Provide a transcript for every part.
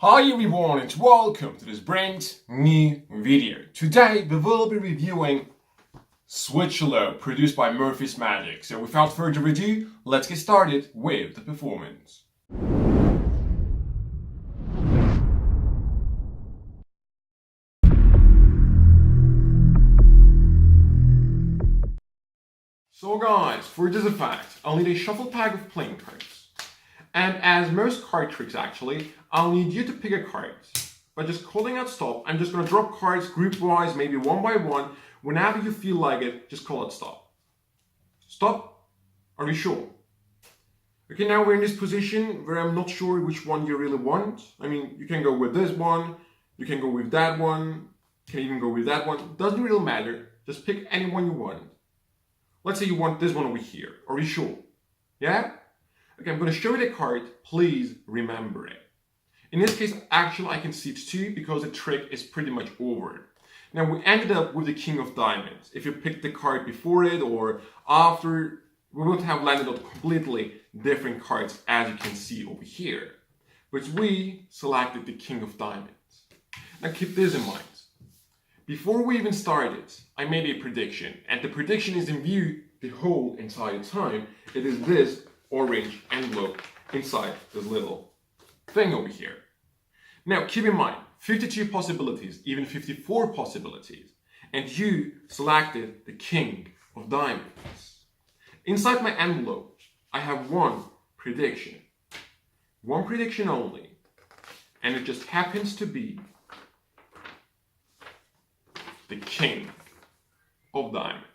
Hi everyone and welcome to this brand new video. Today we will be reviewing Switch-a-Lope produced by Murphy's Magic. So without further ado, let's get started with the performance. So guys, for this effect, I'll need a shuffle pack of playing cards. And as most card tricks actually, I'll need you to pick a card. By just calling out stop, I'm just going to drop cards group-wise, maybe one by one. Whenever you feel like it, just call it stop. Stop? Are you sure? Okay, now we're in this position where I'm not sure which one you really want. I mean, you can go with this one, you can go with that one, you can even go with that one. Doesn't really matter. Just pick any one you want. Let's say you want this one over here. Are you sure? Yeah? Okay, I'm going to show you the card. Please remember it. In this case, actually, I can see it too because the trick is pretty much over. Now, we ended up with the King of Diamonds. If you picked the card before it or after, we would have landed on completely different cards as you can see over here. But we selected the King of Diamonds. Now, keep this in mind. Before we even started, I made a prediction. And the prediction is in view the whole entire time. It is this orange envelope inside this little thing over here. Now keep in mind, 52 possibilities, even 54 possibilities, and you selected the King of Diamonds. Inside my envelope, I have one prediction only, and it just happens to be the King of Diamonds.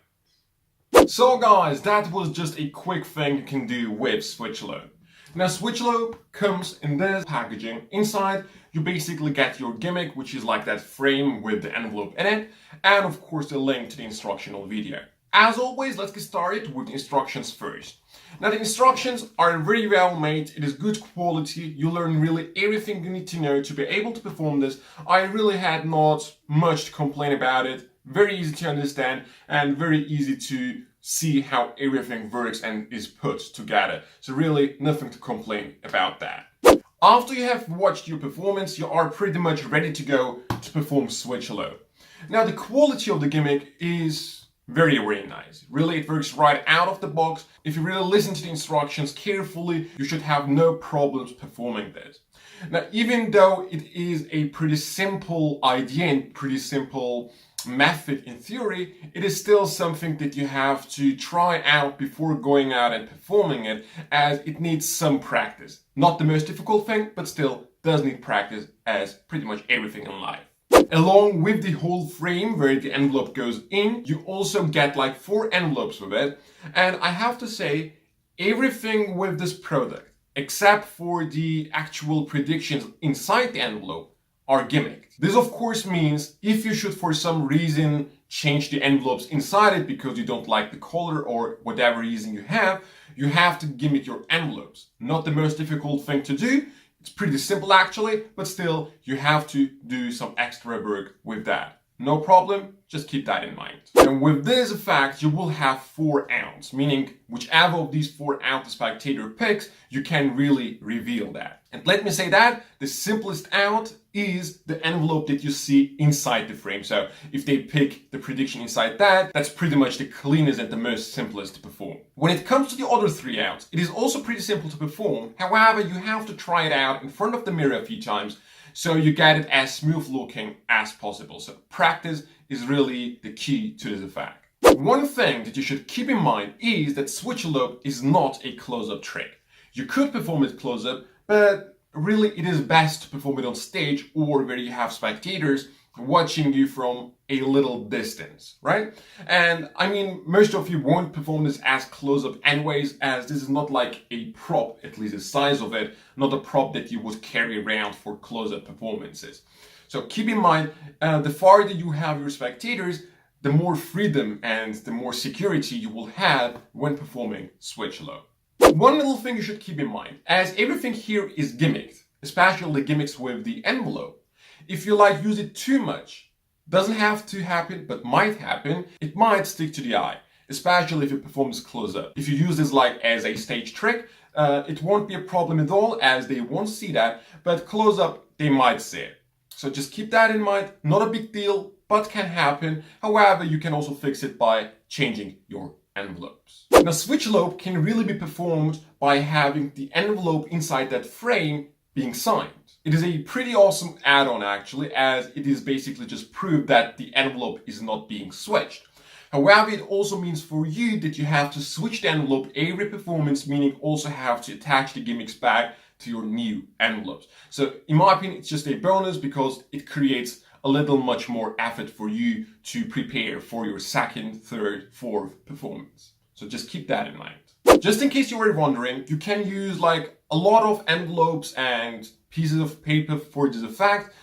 So guys, that was just a quick thing you can do with Switch-a-Lope. Now Switch-a-Lope comes in this packaging. Inside you basically get your gimmick, which is like that frame with the envelope in it, and of course the link to the instructional video. As always, let's get started with the instructions first. Now the instructions are very well made, it is good quality, you learn really everything you need to know to be able to perform this. I really had not much to complain about it, very easy to understand and very easy to see how everything works and is put together. So really nothing to complain about that. After you have watched your performance, you are pretty much ready to go to perform Switch-a-Lope. Now the quality of the gimmick is very nice. Really, it works right out of the box. If you really listen to the instructions carefully, you should have no problems performing this. Now, even though it is a pretty simple idea and pretty simple method in theory, it is still something that you have to try out before going out and performing it, as it needs some practice. Not the most difficult thing, but still does need practice, as pretty much everything in life. Along with the whole frame where the envelope goes in, you also get like 4 envelopes with it. And I have to say, everything with this product, except for the actual predictions inside the envelope, are gimmicked. This of course means if you should for some reason change the envelopes inside it because you don't like the color or whatever reason you have to gimmick your envelopes. Not the most difficult thing to do. It's pretty simple actually, but still you have to do some extra work with that. No problem, just keep that in mind. And with this effect, you will have 4 outs, meaning whichever of these 4 outs the spectator picks, you can really reveal that. And let me say that the simplest out is the envelope that you see inside the frame. So if they pick the prediction inside that, that's pretty much the cleanest and the most simplest to perform. When it comes to the other 3 outs, it is also pretty simple to perform. However, you have to try it out in front of the mirror a few times so you get it as smooth looking as possible. So practice is really the key to this effect. One thing that you should keep in mind is that Switch-a-Lope is not a close-up trick. You could perform it close-up, but really it is best to perform it on stage or where you have spectators watching you from a little distance, right? And I mean, most of you won't perform this as close-up anyways, as this is not like a prop, at least the size of it, not a prop that you would carry around for close-up performances. So keep in mind, the farther you have your spectators, the more freedom and the more security you will have when performing Switch-a-Lope. One little thing you should keep in mind, as everything here is gimmicked, especially the gimmicks with the envelope, if you use it too much, doesn't have to happen, but might happen, it might stick to the eye, especially if you perform this close up. If you use this as a stage trick, it won't be a problem at all, as they won't see that, but close up they might see it. So just keep that in mind. Not a big deal, but can happen. However, you can also fix it by changing your envelopes. Now, Switch-a-Lope can really be performed by having the envelope inside that frame being signed. It is a pretty awesome add-on actually, as it is basically just proof that the envelope is not being switched. However, it also means for you that you have to switch the envelope every performance, meaning also have to attach the gimmicks back to your new envelopes. So in my opinion, it's just a bonus because it creates a little much more effort for you to prepare for your second, third, fourth performance. So just keep that in mind. Just in case you were wondering, you can use like a lot of envelopes and pieces of paper for this effect.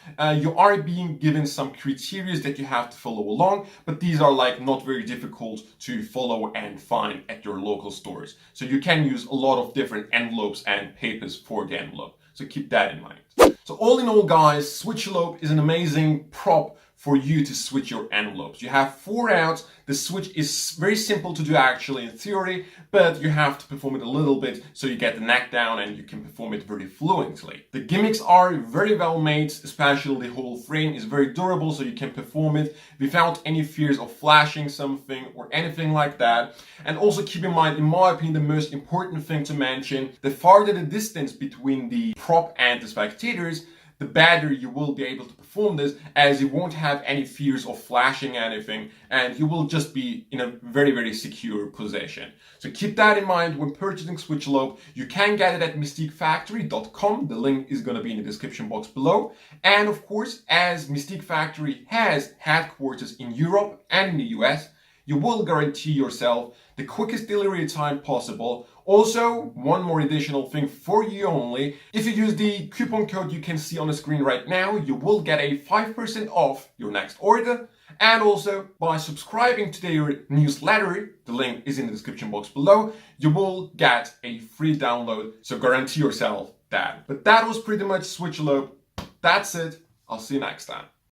You are being given some criteria that you have to follow along, but these are like not very difficult to follow and find at your local stores. So you can use a lot of different envelopes and papers for the envelope. So keep that in mind. So all in all, guys, Switch-a-Lope is an amazing prop for you to switch your envelopes. You have 4 outs. The switch is very simple to do actually in theory, but you have to perform it a little bit so you get the neck down and you can perform it very fluently. The gimmicks are very well made, especially the whole frame is very durable so you can perform it without any fears of flashing something or anything like that. And also keep in mind, in my opinion, the most important thing to mention, the farther the distance between the prop and the spectators, the better you will be able to perform this, as you won't have any fears of flashing anything and you will just be in a very, very secure position. So keep that in mind when purchasing Switch-a-Lope. You can get it at mystiquefactory.com. The link is going to be in the description box below. And of course, as Mystique Factory has headquarters in Europe and in the US, you will guarantee yourself the quickest delivery time possible. Also, one more additional thing for you only. If you use the coupon code you can see on the screen right now, you will get a 5% off your next order. And also, by subscribing to their newsletter, the link is in the description box below, you will get a free download. So guarantee yourself that. But that was pretty much Switch-a-Lope. That's it. I'll see you next time.